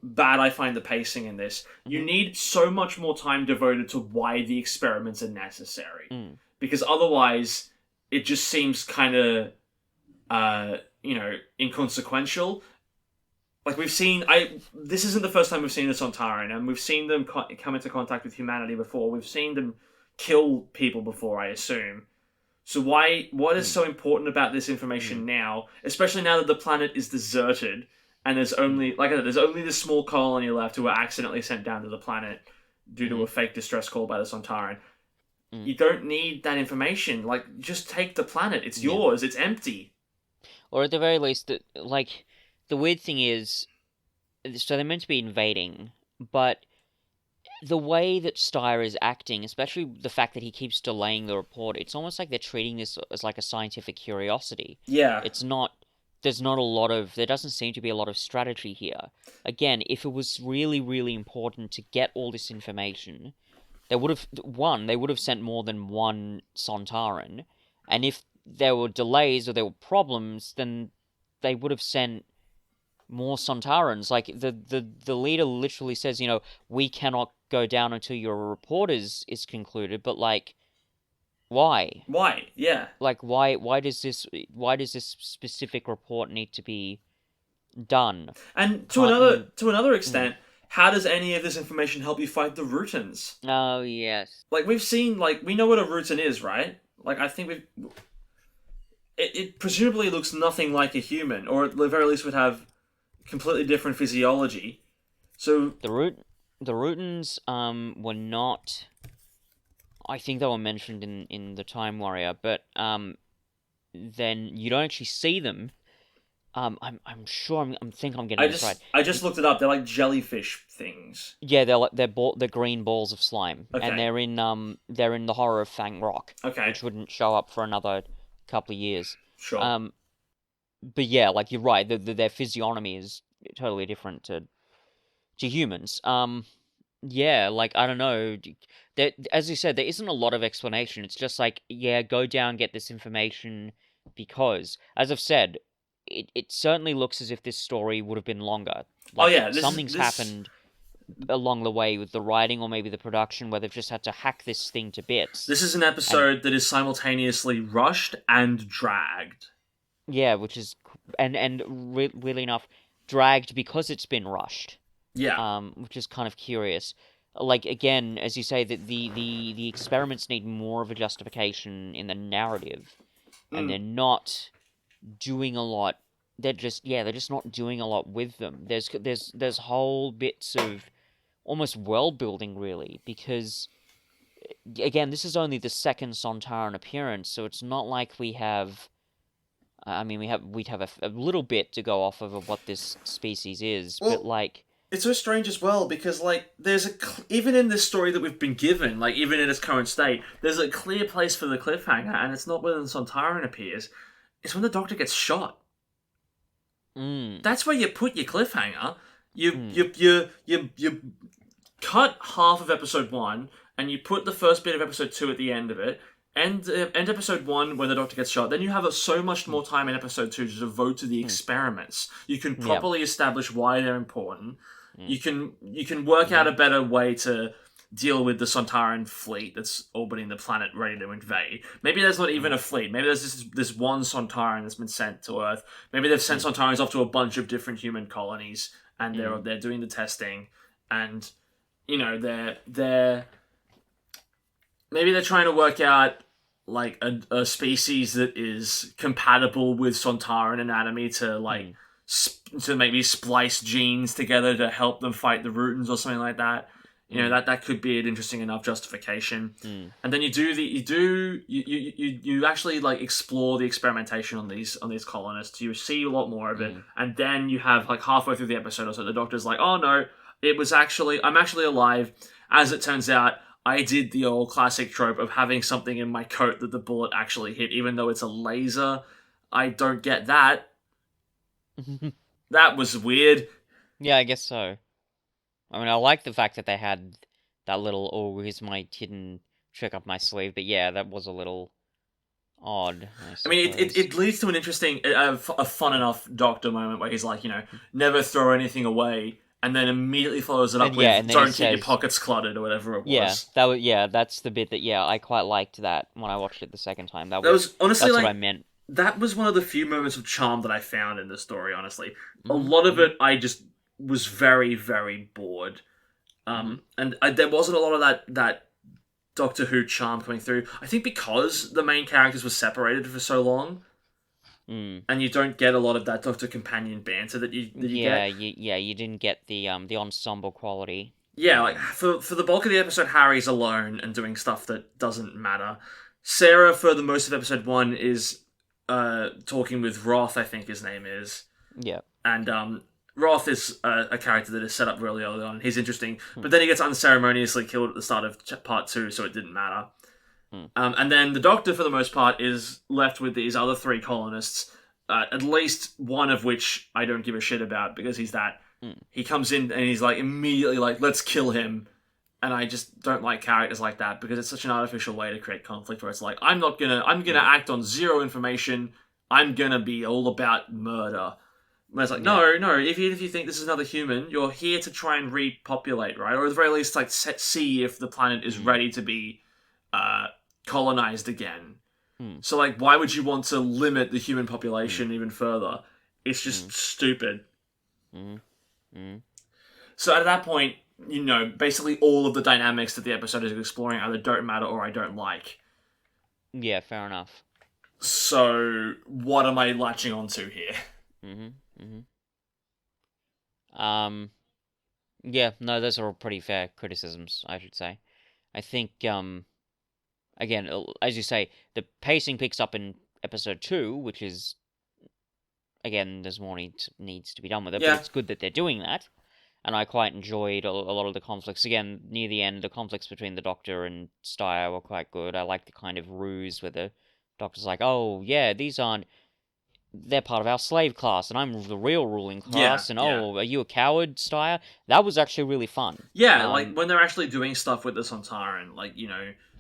bad I find the pacing in this. You mm, need so much more time devoted to why the experiments are necessary, mm, because otherwise it just seems kind of inconsequential. Like we've seen, this isn't the first time we've seen this on Sontaran, and we've seen them come into contact with humanity before. We've seen them kill people before, I assume. So what is mm, so important about this information mm, now, especially now that the planet is deserted and there's mm, only, like I said, there's only this small colony left who were accidentally sent down to the planet due to mm, a fake distress call by the Sontaran. mm. You don't need that information. Like, just take the planet. It's Yeah. yours. It's empty. Or at the very least, like the weird thing is, so they're meant to be invading, but the way that Steyer is acting, especially the fact that he keeps delaying the report, it's almost like they're treating this as like a scientific curiosity. Yeah. It's not, there's not a lot of, there doesn't seem to be a lot of strategy here. Again, if it was really, really important to get all this information, they would have sent more than one Sontaran. And if there were delays or there were problems, then they would have sent more Sontarans. Like the leader literally says, we cannot go down until your report is concluded. But like, why? Why? Yeah. Like, why does this specific report need to be done? And to Can't another you? to another Mm. extent, how does any of this information help you fight the Rutans? Oh yes. Like we've seen, like we know what a Rutan is, right? Like I think it presumably looks nothing like a human, or at the very least would have completely different physiology. So The Rutans were not. I think they were mentioned in the Time Warrior, but then you don't actually see them. I'm sure I'm think I'm getting I this right. just looked it up. They're like jellyfish things. Yeah, they're green balls of slime, and Okay. they're in the horror of Fang Rock, Okay. which wouldn't show up for another couple of years. Sure. Um, but yeah, like you're right, their physiognomy is totally different to humans. Yeah, like I don't know. There, as you said, there isn't a lot of explanation. It's just like, yeah, go down, get this information, because, as I've said, it certainly looks as if this story would have been longer. Oh Like yeah. something's happened along the way with the writing or maybe the production where they've just had to hack this thing to bits. This is an And episode that is simultaneously rushed and dragged. yeah, which is really enough dragged because it's been rushed. Yeah. Which is kind of curious. Like again, as you say, that the experiments need more of a justification in the narrative, and Mm. they're not doing a lot. They're just not doing a lot with them. There's whole bits of almost world building really, because again, this is only the second Sontaran appearance, so it's not like we have. I mean, we'd have a little bit to go off of what this species is, but Well, like, it's so strange as well because like there's even in this story that we've been given, like even in its current state, there's a clear place for the cliffhanger, and it's not when Sontaran appears. It's when the Doctor gets shot. mm, That's where you put your cliffhanger. You mm, you you you you cut half of episode one, and you put the first bit of episode two at the end of it. End episode one when the Doctor gets shot. Then you have so much mm, more time in episode two to devote to the mm, experiments. You can yeah, properly establish why they're important. mm, You can work out mm, a better way to deal with the Sontaran fleet that's orbiting the planet ready to invade. Maybe there's not even mm, a fleet. Maybe there's this one Sontaran that's been sent to Earth. Maybe they've sent mm, Sontarans off to a bunch of different human colonies, and they're mm, they're doing the testing, and they're maybe they're trying to work out like a species that is compatible with Sontaran anatomy to like mm, to maybe splice genes together to help them fight the Rutans or something like that. mm, That could be an interesting enough justification. mm, And then you actually like explore the experimentation on these colonists. You see a lot more of it, mm, and then you have like halfway through the episode or so, the Doctor's like, "Oh no, It was actually, I'm actually alive. As it turns out, I did the old classic trope of having something in my coat that the bullet actually hit, even though it's a laser. I don't get that. That was weird. Yeah, I guess so. I mean, I like the fact that they had that little, oh, here's my hidden trick up my sleeve, but yeah, that was a little odd, I I mean, suppose. it leads to an interesting, a fun enough Doctor moment where he's like, never throw anything away, and then immediately follows it up And yeah, with, and then he don't keep your says, pockets cluttered, or whatever it was. that's the bit that, yeah, I quite liked that when I watched it the second time. That was, honestly, That's what I like, meant. that was one of the few moments of charm that I found in the story, honestly. A Mm-hmm, lot of mm-hmm, it, I just was very, very bored. mm-hmm. And there wasn't a lot of that Doctor Who charm coming through. I think because the main characters were separated for so long, Mm. and you don't get a lot of that Doctor companion banter that you Yeah, get. you didn't get the ensemble quality. Yeah, like for the bulk of the episode, Harry's alone and doing stuff that doesn't matter. Sarah, for the most of episode one, is talking with Roth, I think his name is, Yeah. and Roth is a character that is set up really early on. He's interesting, Hmm. but then he gets unceremoniously killed at the start of part two, so it didn't matter. Hmm. And then the Doctor, for the most part, is left with these other three colonists, at least one of which I don't give a shit about because he's that. Hmm. He comes in and he's like immediately like, let's kill him. And I just don't like characters like that because it's such an artificial way to create conflict where it's like, I'm gonna act on zero information. I'm gonna be all about murder. And it's like, no, if you think this is another human, you're here to try and repopulate, right? Or at the very least, like, see if the planet is ready to be colonized again. So, like, why would you want to limit the human population even further? It's just stupid. So at that point, basically all of the dynamics that the episode is exploring either don't matter or I don't like. Yeah, fair enough. So what am I latching onto here? Yeah, no, those are all pretty fair criticisms, I should say. I think, again, as you say, the pacing picks up in episode 2, which is, again, there's more needs to be done with it, Yeah. but it's good that they're doing that. And I quite enjoyed a lot of the conflicts. Again, near the end, the conflicts between the Doctor and Steyr were quite good. I like the kind of ruse where the Doctor's like, oh, yeah, they're part of our slave class, and I'm the real ruling class, and oh, are you a coward, Steyr? That was actually really fun. Yeah, like when they're actually doing stuff with the Sontaran, like,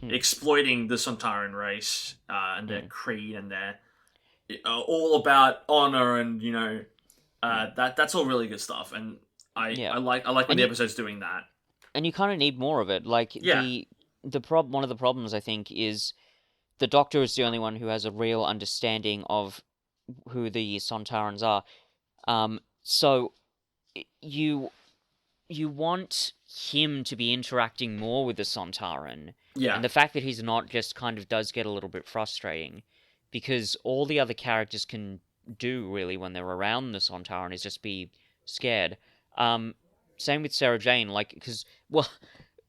exploiting the Sontaran race and their creed and their all about honor and, that's all really good stuff. And I like when the episode's doing that. And you kind of need more of it. Like, one of the problems, I think, is the Doctor is the only one who has a real understanding of who the Sontarans are. So you want him to be interacting more with the Sontaran. Yeah. And the fact that he's not just kind of does get a little bit frustrating because all the other characters can do really when they're around the Sontaran is just be scared. Same with Sarah Jane, like, because, well,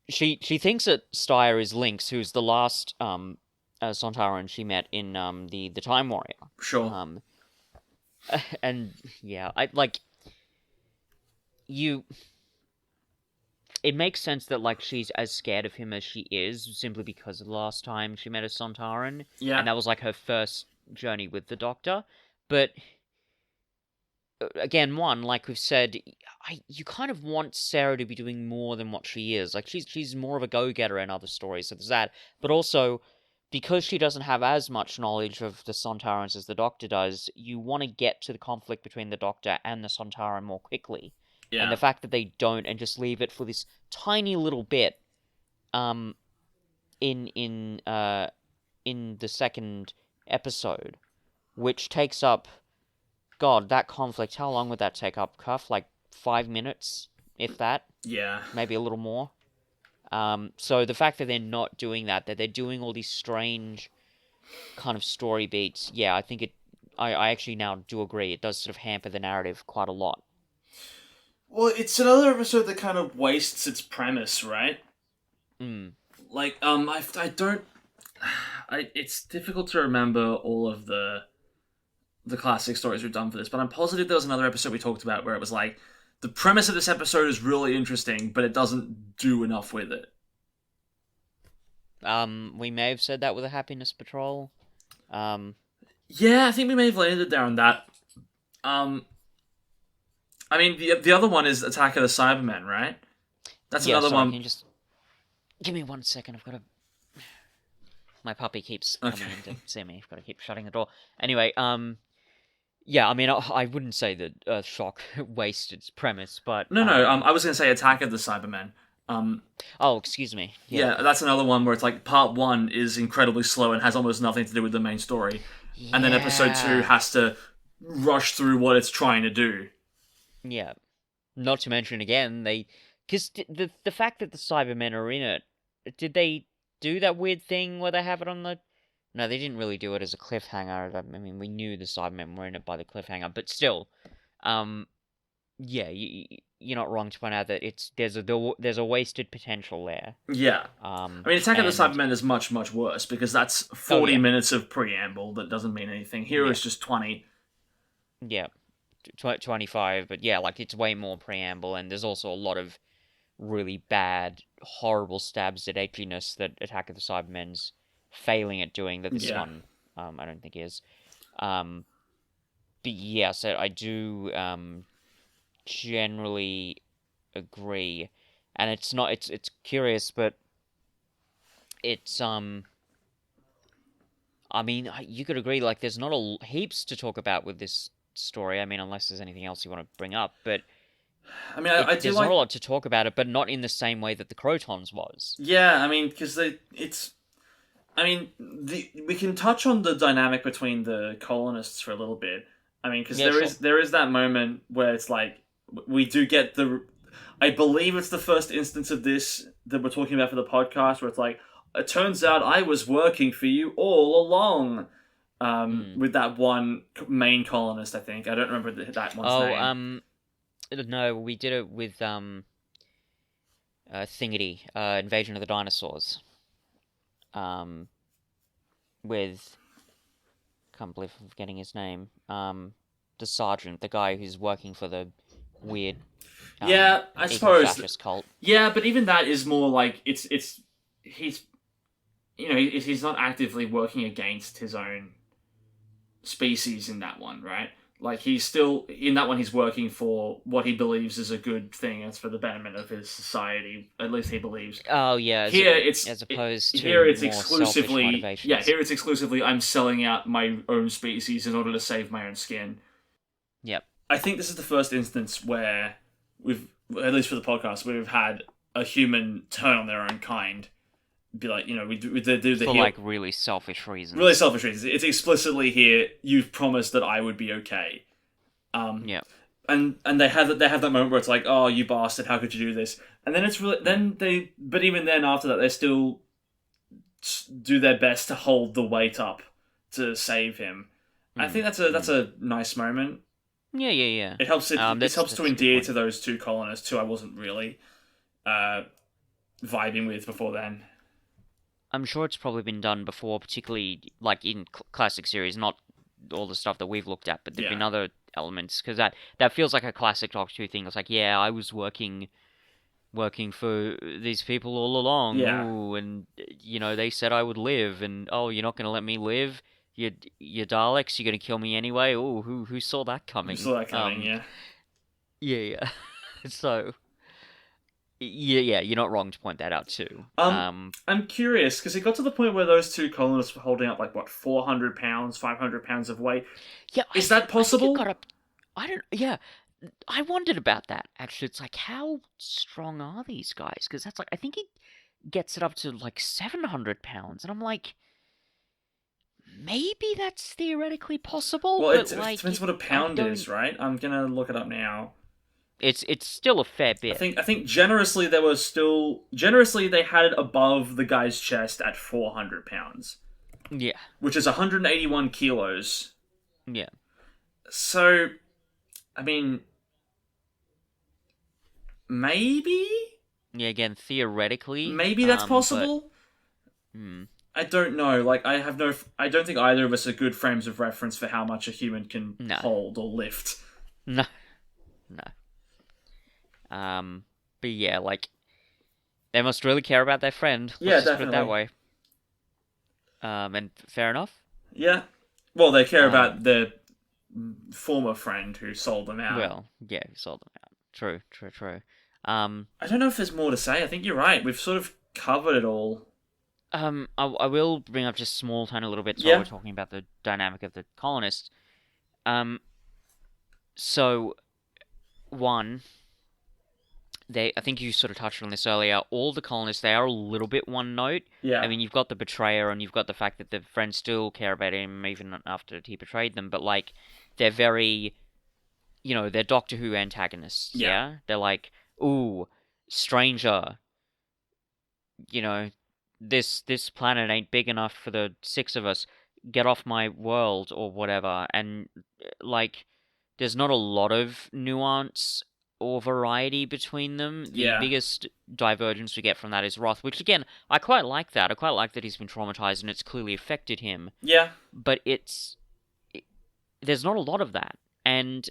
she thinks that Steyr is Lynx, who's the last Sontaran she met in the Time Warrior. Sure. And yeah, I like you. It makes sense that like she's as scared of him as she is simply because the last time she met a Sontaran, and that was like her first journey with the Doctor. But again, like we've said, you kind of want Sarah to be doing more than what she is. Like she's more of a go-getter in other stories, so there's that. But also, because she doesn't have as much knowledge of the Sontarans as the Doctor does, you want to get to the conflict between the Doctor and the Sontaran more quickly. Yeah. And the fact that they don't and just leave it for this tiny little bit, in the second episode, which takes up, God, that conflict. How long would that take up, Cuff? Like 5 minutes, if that. Yeah. Maybe a little more. So the fact that they're not doing that they're doing all these strange kind of story beats, I think I actually now do agree, it does sort of hamper the narrative quite a lot. Well, it's another episode that kind of wastes its premise, right? Like, it's difficult to remember all of the classic stories we've done for this, but I'm positive there was another episode we talked about where it was like, the premise of this episode is really interesting, but it doesn't do enough with it. We may have said that with a Happiness Patrol. Yeah, I think we may have landed there on that. I mean, the other one is Attack of the Cybermen, right? That's yeah, another sorry, one. Can you just give me 1 second? I've got to. My puppy keeps coming in to see me. I've got to keep shutting the door. Anyway, yeah, I mean, I wouldn't say that Earthshock wasted its premise, but No, I was going to say Attack of the Cybermen. Oh, excuse me. Yeah, that's another one where it's like part 1 is incredibly slow and has almost nothing to do with the main story, and then episode 2 has to rush through what it's trying to do. Yeah, not to mention again because the fact that the Cybermen are in it, did they do that weird thing where they have it on the? No, they didn't really do it as a cliffhanger. I mean, we knew the Cybermen were in it by the cliffhanger, but still, yeah, you're not wrong to point out that there's a wasted potential there. Yeah. I mean, Attack of the Cybermen is much, much worse, because that's 40 minutes of preamble that doesn't mean anything. Here it's just 20. Yeah, 25, but yeah, like, it's way more preamble, and there's also a lot of really bad, horrible stabs at edginess that Attack of the Cybermen's failing at doing that this one, I don't think is. But yeah, so I do generally agree, and it's curious, but it's I mean, you could agree, like, there's not heaps to talk about with this story. I mean, unless there's anything else you want to bring up, but I mean, I do there's like... not a lot to talk about it, but not in the same way that the Crotons was. Yeah, I mean, because we can touch on the dynamic between the colonists for a little bit. I mean, because there is that moment where it's like, we do get I believe it's the first instance of this that we're talking about for the podcast, where it's like, it turns out I was working for you all along. With that one main colonist, I think. I don't remember that one's name. No, we did it with Thingity, Invasion of the Dinosaurs. With, can't believe I'm forgetting his name. The sergeant, the guy who's working for the weird, I suppose fascist cult. Yeah, but even that is more like he's not actively working against his own species in that one, right? Like, he's still in that one. He's working for what he believes is a good thing. It's for the betterment of his society. At least he believes. Oh yeah. As opposed to here, it's more exclusively here it's exclusively I'm selling out my own species in order to save my own skin. Yep. I think this is the first instance where we've, at least for the podcast, we've had a human turn on their own kind. Be like, we do the for like really selfish reasons. Really selfish reasons. It's explicitly here. You've promised that I would be okay. Yeah. And they have that moment where it's like, oh, you bastard, how could you do this? And then it's really but even then after that, they still do their best to hold the weight up to save him. I think that's a nice moment. Yeah. It helps. It helps to endear to those two colonists who I wasn't really vibing with before then. I'm sure it's probably been done before, particularly like in classic series, not all the stuff that we've looked at, but there've been other elements, because that feels like a classic Doctor Who thing. It's like, yeah, I was working for these people all along. Yeah. Ooh, and they said I would live, and oh, you're not going to let me live. You Daleks, you're going to kill me anyway. Oh, who saw that coming? Who saw that coming? Yeah. Yeah. So. Yeah, you're not wrong to point that out too. I'm curious, because it got to the point where those two colonists were holding up like, what, 400 pounds, 500 pounds of weight? Yeah, is that possible? I wondered about that, actually. It's like, how strong are these guys? Because that's like, I think he gets it up to like 700 pounds, and I'm like, maybe that's theoretically possible. Well, but it depends what a pound is, right? I'm gonna look it up now. It's still a fair bit. I think generously they had it above the guy's chest at 400 pounds. Yeah. Which is 181 kilos. Yeah. So, I mean, maybe? Yeah, again, theoretically. Maybe that's possible? But, I don't know. Like, I don't think either of us are good frames of reference for how much a human can hold or lift. No. But yeah, like they must really care about their friend. Let's Yeah, just put it that definitely. way. And fair enough. Yeah. Well, they care Um, about their former friend who sold them out. well, yeah, you sold them out. True, true, true. I don't know if there's more to say. I think you're right. We've sort of covered it all. I will bring up just small tiny little bits while we're Yeah. talking about the dynamic of the colonists. Um, so one, I think you sort of touched on this earlier. All the colonists, they are a little bit one note. I Yeah. mean, you've got the betrayer, and you've got the fact that the friends still care about him even after he betrayed them. But like, they're very, they're Doctor Who antagonists. Yeah. Yeah, they're like, ooh, stranger, you know, this planet ain't big enough for the six of us. Get off my world or whatever. And like, there's not a lot of nuance or variety between them. The Yeah. biggest divergence we get from that is Roth, which again, I quite like that. I quite like that he's been traumatized and it's clearly affected him. Yeah. But there's not a lot of that, and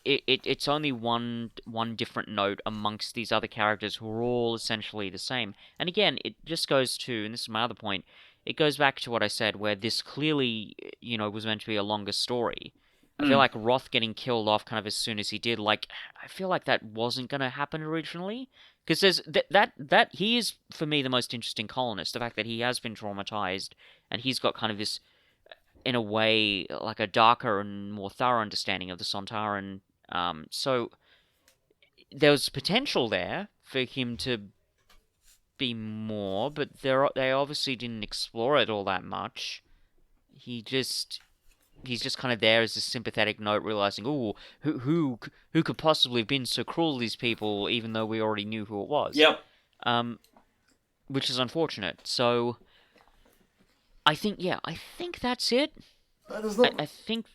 it's only one different note amongst these other characters who are all essentially the same. And again, it just goes to, and this is my other point, it goes back to what I said, where this clearly, was meant to be a longer story. I feel Mm. like Roth getting killed off kind of as soon as he did, like, I feel like that wasn't going to happen originally. Because there's that he is, for me, the most interesting colonist. The fact that he has been traumatized and he's got kind of this, in a way, like a darker and more thorough understanding of the Sontaran. So there was potential there for him to be more, but they obviously didn't explore it all that much. He just he's just kind of there as a sympathetic note, realizing, oh, who could possibly have been so cruel to these people, even though we already knew who it was. Yep. Um, which is unfortunate. So I think that's it. That is I, not. I think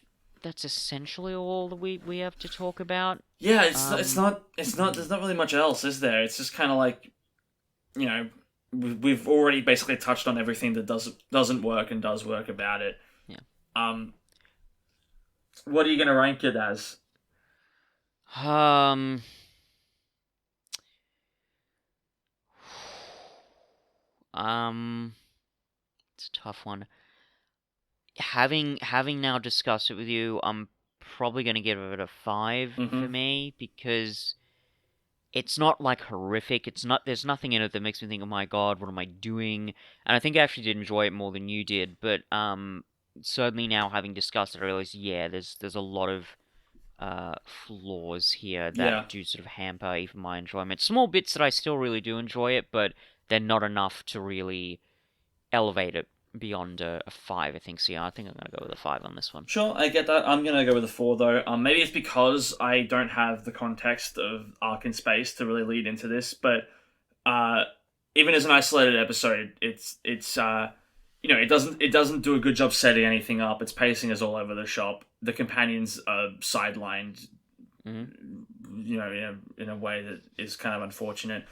that's essentially all that we have to talk about. Yeah, it's Um, not it's not there's not really much else, is there? It's just kind of like, you know, we've already basically touched on everything that doesn't work and does work about it. yeah. Um, what are you gonna rank it as? Um, um, it's a tough one. Having now discussed it with you, I'm probably gonna give it a 5 Mm-hmm. for me because it's not like horrific. It's not. There's nothing in it that makes me think, "Oh my God, what am I doing?" And I think I actually did enjoy it more than you did. But certainly now having discussed it, I realize, yeah, there's a lot of flaws here Yeah. that do sort of hamper even my enjoyment. Small bits that I still really do enjoy it, but they're not enough to really elevate it beyond a 5, I think. So yeah, I think I'm gonna go with a 5 on this one. Sure, I get that. I'm gonna go with a 4 though. Maybe it's because I don't have the context of Ark in Space to really lead into this, but uh, even as an isolated episode, it doesn't do a good job setting anything up. Its pacing is all over the shop. The companions are sidelined, Hmm. in a way that is kind of unfortunate.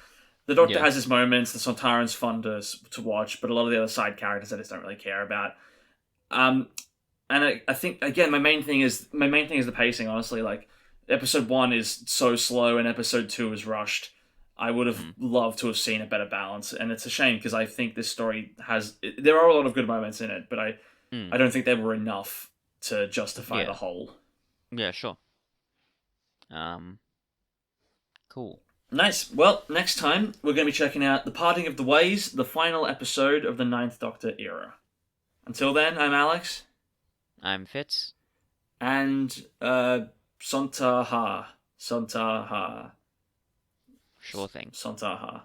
The Doctor Yeah. has his moments. The Sontaran's fun to watch, but a lot of the other side characters I just don't really care about. Um, and I think again my main thing is the pacing. Honestly, like episode 1 is so slow and episode 2 is rushed. I would have Mm. loved to have seen a better balance, and it's a shame because I think this story there are a lot of good moments in it, but I Mm. I don't think they were enough to justify the Yeah. whole. Yeah. Sure. Um. Cool. Nice. Well, next time we're going to be checking out The Parting of the Ways, the final episode of the Ninth Doctor era. Until then, I'm Alex, I'm Fitz. and Sontaha. Sontaha. Sure thing. Sontaha.